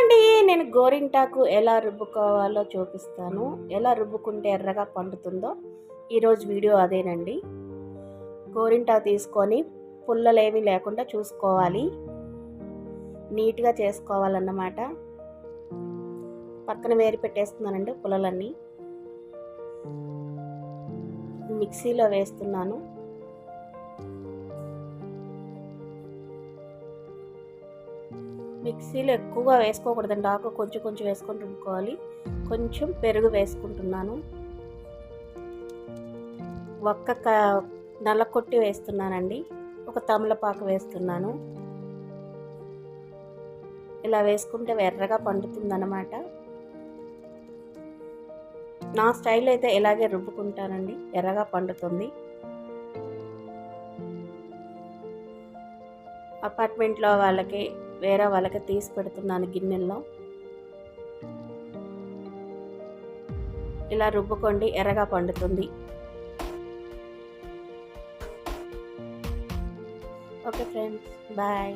అండి, నేను గోరింటాకు ఎలా రుబ్బుకోవాలో చూపిస్తాను. ఎలా రుబ్బుకుంటే ఎర్రగా పండుతుందో ఈరోజు వీడియో అదేనండి. గోరింటాకు తీసుకొని పుల్లలేమీ లేకుండా చూసుకోవాలి, నీట్గా చేసుకోవాలన్నమాట. పక్కన వేరి పెట్టేస్తున్నానండి పుల్లలన్నీ. మిక్సీలో వేస్తున్నాను. మిక్సీలో ఎక్కువగా వేసుకోకూడదండి, ఆకు కొంచెం కొంచెం వేసుకొని రుబ్బుకోవాలి. కొంచెం పెరుగు వేసుకుంటున్నాను. ఒక్క నల్ల కొట్టి వేస్తున్నానండి. ఒక తమలపాకు వేస్తున్నాను. ఇలా వేసుకుంటే ఎర్రగా పండుతుందన్నమాట. నా స్టైల్ అయితే ఇలాగే రుబ్బుకుంటానండి, ఎర్రగా పండుతుంది. అపార్ట్మెంట్లో వాళ్ళకి వేరే వాళ్ళకి తీసి పెడుతున్నాను గిన్నెల్లో. ఇలా రుబ్బుకోండి, ఎర్రగా పండుతుంది. Okay friends, bye.